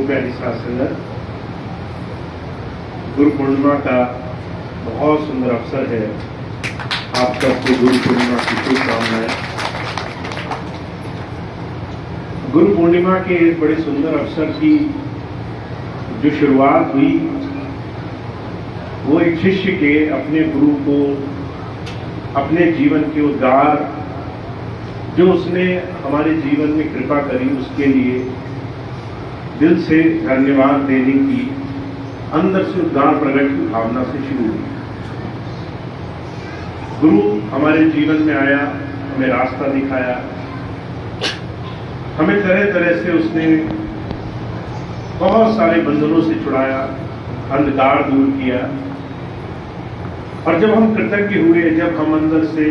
प्यारी साथ संगत, गुरु पूर्णिमा का बहुत सुंदर अवसर है। आप सबको गुरु पूर्णिमा की शुभकामनाएं। गुरु पूर्णिमा के इस बड़े सुंदर अवसर की जो शुरुआत हुई वो एक शिष्य के अपने गुरु को अपने जीवन के उद्धार जो उसने हमारे जीवन में कृपा करी उसके लिए दिल से धन्यवाद देने की अंदर से उद्गार प्रकट की भावना से शुरू हुई। गुरु हमारे जीवन में आया, हमें रास्ता दिखाया, हमें तरह तरह से उसने बहुत सारे बंधनों से छुड़ाया, अंधकार दूर किया। और जब हम कृतज्ञ हुए, जब हम अंदर से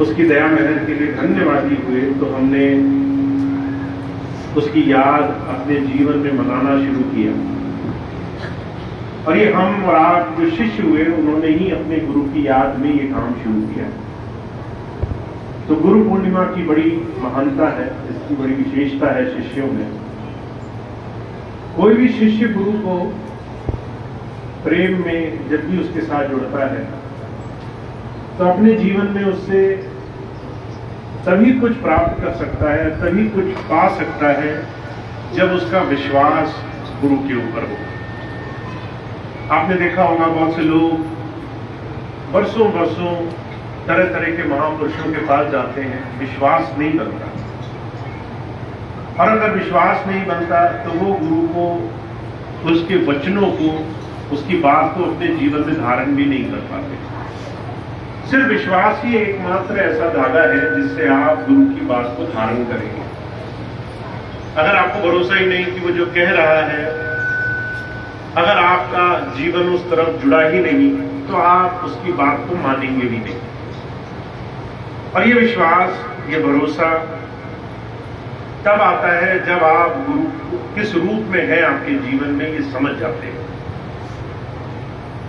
उसकी दया मेहर के लिए धन्यवादी हुए, तो हमने उसकी याद अपने जीवन में मनाना शुरू किया। और ये हम और आप जो शिष्य हुए उन्होंने ही अपने गुरु की याद में ये काम शुरू किया। तो गुरु पूर्णिमा की बड़ी महानता है, इसकी बड़ी विशेषता है शिष्यों में। कोई भी शिष्य गुरु को प्रेम में जब भी उसके साथ जुड़ता है तो अपने जीवन में उससे तभी कुछ प्राप्त कर सकता है, तभी कुछ पा सकता है जब उसका विश्वास गुरु के ऊपर हो। आपने देखा होगा बहुत से लोग वर्षों वर्षों तरह तरह के महापुरुषों के पास जाते हैं, विश्वास नहीं बनता। और अगर विश्वास नहीं बनता तो वो गुरु को, उसके वचनों को, उसकी बात को अपने जीवन में धारण भी नहीं कर पाते। सिर्फ विश्वास ही एकमात्र ऐसा धागा है जिससे आप गुरु की बात को धारण करेंगे। अगर आपको भरोसा ही नहीं कि वो जो कह रहा है, अगर आपका जीवन उस तरफ जुड़ा ही नहीं, तो आप उसकी बात को मानेंगे भी नहीं। और ये विश्वास, ये भरोसा तब आता है जब आप गुरु किस रूप में है आपके जीवन में ये समझ जाते हैं।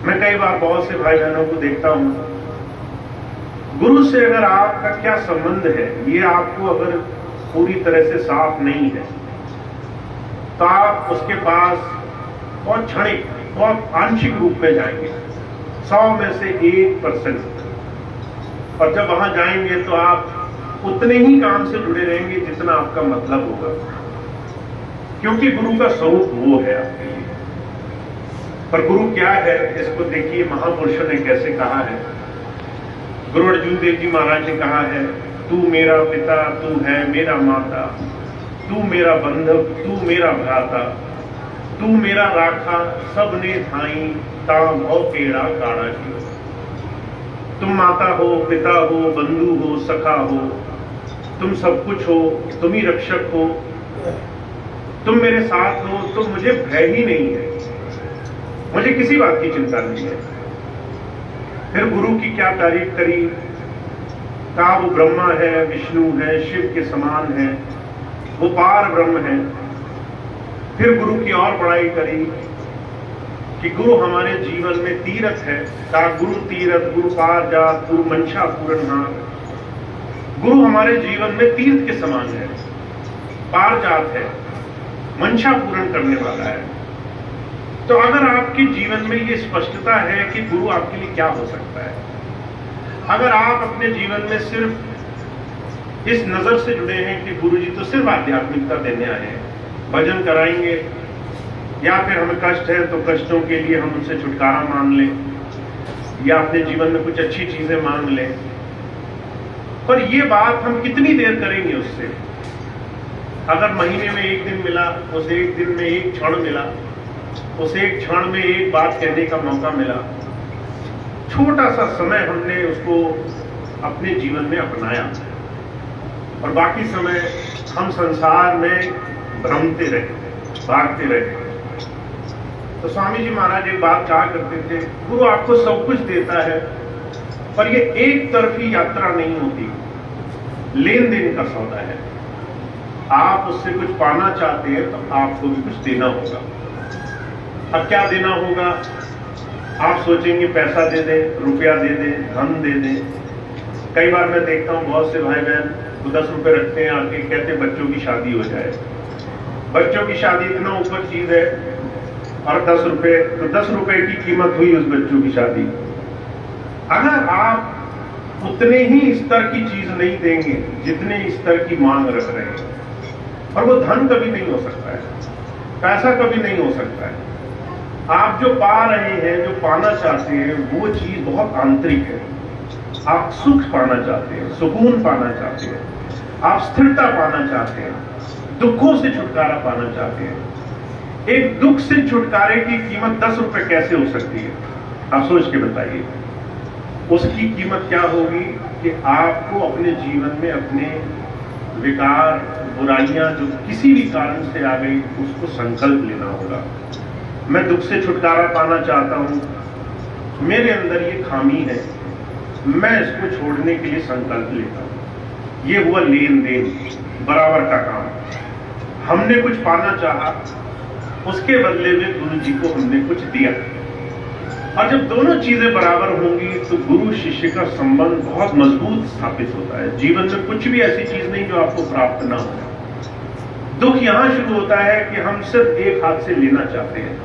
मैं कई बार बहुत से भाई बहनों को देखता हूं, गुरु से अगर आपका क्या संबंध है ये आपको अगर पूरी तरह से साफ नहीं है तो आप उसके पास बहुत क्षणिक, बहुत आंशिक रूप में जाएंगे, 100 में से 1%। और जब वहां जाएंगे तो आप उतने ही काम से जुड़े रहेंगे जितना आपका मतलब होगा, क्योंकि गुरु का स्वरूप वो है आपके लिए। पर गुरु क्या है इसको देखिए, महापुरुषों ने कैसे कहा है। गुरु अर्जुन देव जी महाराज ने कहा है, तू मेरा पिता, तू है मेरा माता, तू मेरा बंधु, तू मेरा भ्राता, तू मेरा राखा, सबने धाई ताम हो पेड़ा काड़ा की। तुम माता हो, पिता हो, बंधु हो, सखा हो, तुम सब कुछ हो, तुम ही रक्षक हो, तुम मेरे साथ हो, तो मुझे भय ही नहीं है, मुझे किसी बात की चिंता नहीं है। फिर गुरु की क्या तारीफ करी, कहा वो ब्रह्मा है, विष्णु है, शिव के समान है, वो पार ब्रह्म है। फिर गुरु की और बड़ाई करी कि गुरु हमारे जीवन में तीर्थ है, कहा गुरु तीर्थ, गुरु पार जात, गुरु मंशा पूरनहार। गुरु हमारे जीवन में तीर्थ के समान है, पार जात है, मंशा पूर्ण करने वाला है। तो अगर आपके जीवन में ये स्पष्टता है कि गुरु आपके लिए क्या हो सकता है, अगर आप अपने जीवन में सिर्फ इस नजर से जुड़े हैं कि गुरु जी तो सिर्फ आध्यात्मिकता देने आए हैं, भजन कराएंगे, या फिर हमें कष्ट है तो कष्टों के लिए हम उनसे छुटकारा मांग लें, या अपने जीवन में कुछ अच्छी चीजें मांग लें, पर ये बात हम कितनी देर करेंगे उससे। अगर महीने में एक दिन मिला, उस एक दिन में एक क्षण मिला, उस एक क्षण में एक बात कहने का मौका मिला, छोटा सा समय हमने उसको अपने जीवन में अपनाया, और बाकी समय हम संसार में भ्रमते रहे, भागते रहे। तो स्वामी जी महाराज एक बात कहा करते थे, गुरु आपको सब कुछ देता है, पर ये एक तरफी यात्रा नहीं होती, लेन देन का सौदा है। आप उससे कुछ पाना चाहते हैं तो आपको भी कुछ देना होगा। अब क्या देना होगा? आप सोचेंगे पैसा दे दें, रुपया दे दें, धन दे दें। कई बार मैं देखता हूं बहुत से भाई बहन 10 रुपए रखते हैं, आके कहते बच्चों की शादी हो जाए। बच्चों की शादी इतना ऊपर चीज है, और 10 रुपए, तो 10 रुपए की कीमत हुई उस बच्चों की शादी। अगर आप उतने ही स्तर की चीज नहीं देंगे जितने स्तर की मांग रख रहे हैं, और वो धन कभी नहीं हो सकता है, पैसा कभी नहीं हो सकता है। आप जो पा रहे हैं, जो पाना चाहते हैं, वो चीज बहुत आंतरिक है। आप सुख पाना चाहते हैं, सुकून पाना चाहते हैं, आप स्थिरता पाना चाहते हैं, दुखों से छुटकारा पाना चाहते हैं। एक दुख से छुटकारे की कीमत 10 रुपए कैसे हो सकती है? आप सोच के बताइए। उसकी कीमत क्या होगी कि आपको अपने जीवन में अपने विकार, बुराइयां जो किसी भी कारण से आ गई, उसको संकल्प लेना होगा। मैं दुख से छुटकारा पाना चाहता हूं, मेरे अंदर ये खामी है, मैं इसको छोड़ने के लिए संकल्प लेता हूं। ये हुआ लेन देन, बराबर का काम। हमने कुछ पाना चाहा, उसके बदले में गुरु जी को हमने कुछ दिया। और जब दोनों चीजें बराबर होंगी तो गुरु शिष्य का संबंध बहुत मजबूत स्थापित होता है। जीवन में कुछ भी ऐसी चीज नहीं जो आपको प्राप्त ना हो। दुख यहां शुरू होता है कि हम सिर्फ एक हाथ से लेना चाहते हैं,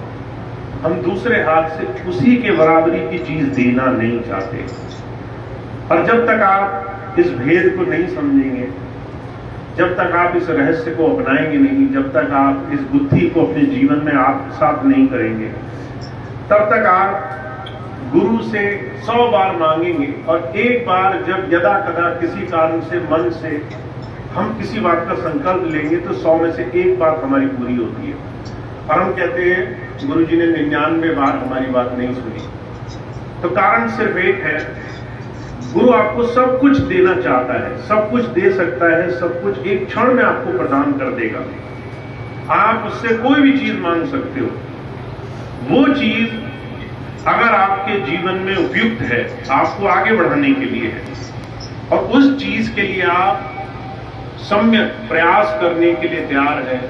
हम दूसरे हाथ से उसी के बराबरी की चीज देना नहीं चाहते। और जब तक आप इस भेद को नहीं समझेंगे, जब तक आप इस रहस्य को अपनाएंगे नहीं, जब तक आप इस बुद्धि को अपने जीवन में आत्मसात नहीं करेंगे, तब तक आप गुरु से 100 बार मांगेंगे, और एक बार जब यदा कदा किसी कारण से मन से हम किसी बात का संकल्प लेंगे तो 100 में से एक बात हमारी पूरी होती है। और हम कहते हैं गुरु जी ने 99 बार हमारी बात नहीं सुनी। तो कारण सिर्फ एक है, गुरु आपको सब कुछ देना चाहता है, सब कुछ दे सकता है, सब कुछ एक क्षण में आपको प्रदान कर देगा। आप उससे कोई भी चीज मांग सकते हो। वो चीज अगर आपके जीवन में उपयुक्त है, आपको आगे बढ़ाने के लिए है, और उस चीज के लिए आप सम्यक प्रयास करने के लिए तैयार है,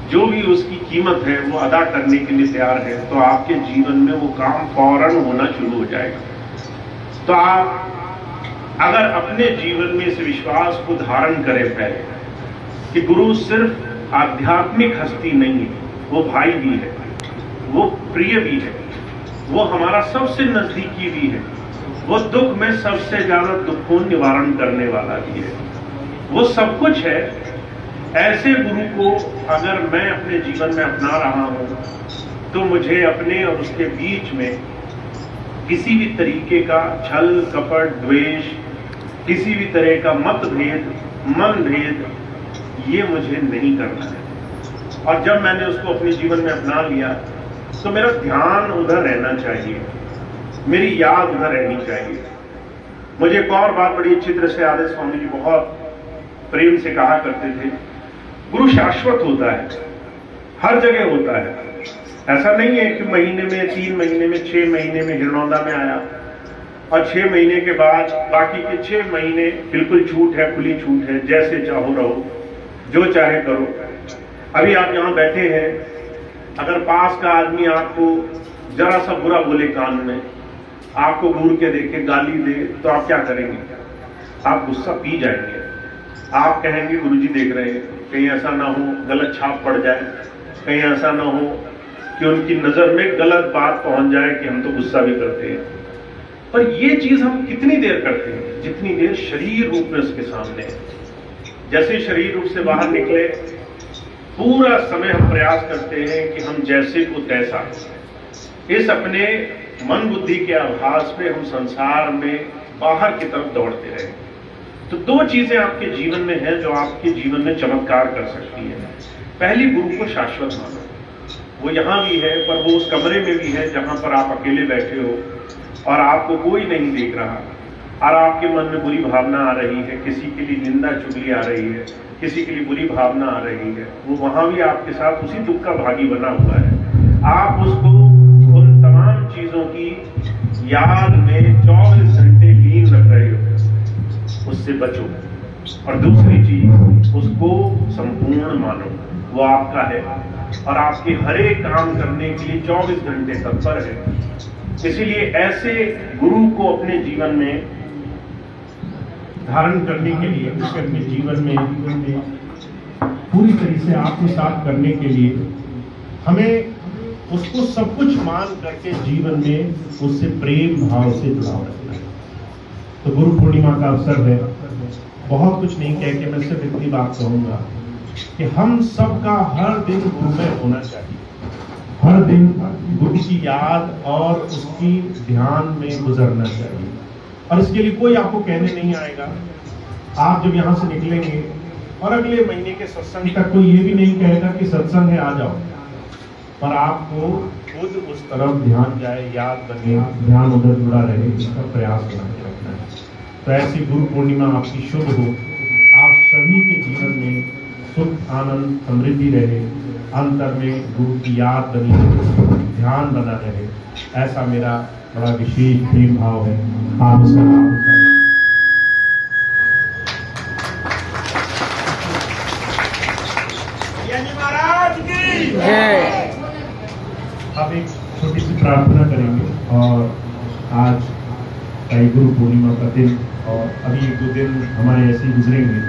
जो भी उसकी कीमत है वो अदा करने के लिए तैयार है, तो आपके जीवन में वो काम फौरन होना शुरू हो जाएगा। तो आप अगर अपने जीवन में इस विश्वास को धारण करें पहले कि गुरु सिर्फ आध्यात्मिक हस्ती नहीं है, वो भाई भी है, वो प्रिय भी है, वो हमारा सबसे नजदीकी भी है, वो दुख में सबसे ज्यादा दुखों निवारण करने वाला भी है, वो सब कुछ है। ऐसे गुरु को अगर मैं अपने जीवन में अपना रहा हूं तो मुझे अपने और उसके बीच में किसी भी तरीके का छल कपट द्वेष, किसी भी तरह का मतभेद मनभेद, ये मुझे नहीं करना है। और जब मैंने उसको अपने जीवन में अपना लिया तो मेरा ध्यान उधर रहना चाहिए, मेरी याद उधर रहनी चाहिए। मुझे एक और बात बड़ी अच्छी तरह से याद है, स्वामी जी बहुत प्रेम से कहा करते थे, गुरु शाश्वत होता है, हर जगह होता है। ऐसा नहीं है कि महीने में 3 महीने में 6 महीने में हिरनौंदा में आया और 6 महीने के बाद बाकी के 6 महीने बिल्कुल छूट है, खुली छूट है, जैसे चाहो रहो, जो चाहे करो। अभी आप यहाँ बैठे हैं, अगर पास का आदमी आपको जरा सा बुरा बोले कान में, आपको घूर के देखे गाली दे, तो आप क्या करेंगे? आप गुस्सा पी जाएंगे। आप कहेंगे गुरुजी देख रहे हैं, कहीं ऐसा ना हो गलत छाप पड़ जाए, कहीं ऐसा ना हो कि उनकी नजर में गलत बात पहुंच जाए कि हम तो गुस्सा भी करते हैं। पर ये चीज हम कितनी देर करते हैं? जितनी देर शरीर रूप में उसके सामने है। जैसे शरीर रूप से बाहर निकले, पूरा समय हम प्रयास करते हैं कि हम जैसे को तैसा, इस अपने मन बुद्धि के आभास में हम संसार में बाहर की तरफ दौड़ते रहे। तो 2 चीजें आपके जीवन में हैं जो आपके जीवन में चमत्कार कर सकती है। पहली, गुरु को शाश्वत मानो। वो यहाँ भी है, पर वो उस कमरे में भी है जहां पर आप अकेले बैठे हो और आपको कोई नहीं देख रहा, और आपके मन में बुरी भावना आ रही है, किसी के लिए निंदा चुगली आ रही है, किसी के लिए बुरी भावना आ रही है, वो वहां भी आपके साथ उसी दुख का भागी बना हुआ है। आप उसको उन तमाम चीजों की याद में 24 घंटे लीन रख रहे हो, उससे बचो। और दूसरी चीज, उसको संपूर्ण मानो, वो आपका है और आपके हर एक काम करने के लिए 24 घंटे तत्पर है। इसीलिए ऐसे गुरु को अपने जीवन में धारण करने के लिए, उसे अपने जीवन में पूरी तरह से आत्मसात करने के लिए हमें उसको सब कुछ मान करके जीवन में उससे प्रेम भाव से जुड़ाव रखना है। तो गुरु पूर्णिमा का अवसर है, बहुत कुछ नहीं कह के मैं सिर्फ इतनी बात कहूंगा कि हम सबका हर दिन गुरुमय होना चाहिए, हर दिन गुरु की याद और उसकी ध्यान में गुजरना चाहिए। और इसके लिए कोई आपको कहने नहीं आएगा। आप जब यहाँ से निकलेंगे और अगले महीने के सत्संग तक कोई ये भी नहीं कहेगा कि सत्संग है आ जाओ, पर आपको खुद उस तरफ ध्यान जाए, याद बने, ध्यान उधर जुड़ा रहे, इसका प्रयास बना के रखना है। तो ऐसी गुरु पूर्णिमा आपकी शुभ हो, आप सभी के जीवन में सुख आनंद समृद्धि रहे, अंतर में गुरु की याद बनी रहे, ध्यान बना रहे, ऐसा मेरा बड़ा विशेष प्रेम भाव है। आप इसका लाभ उठाएं। महाराज की जय। अब एक छोटी सी प्रार्थना करेंगे और आज गुरु पूर्णिमा का दिन और अभी 1-2 दिन हमारे ऐसे ही गुजरेंगे।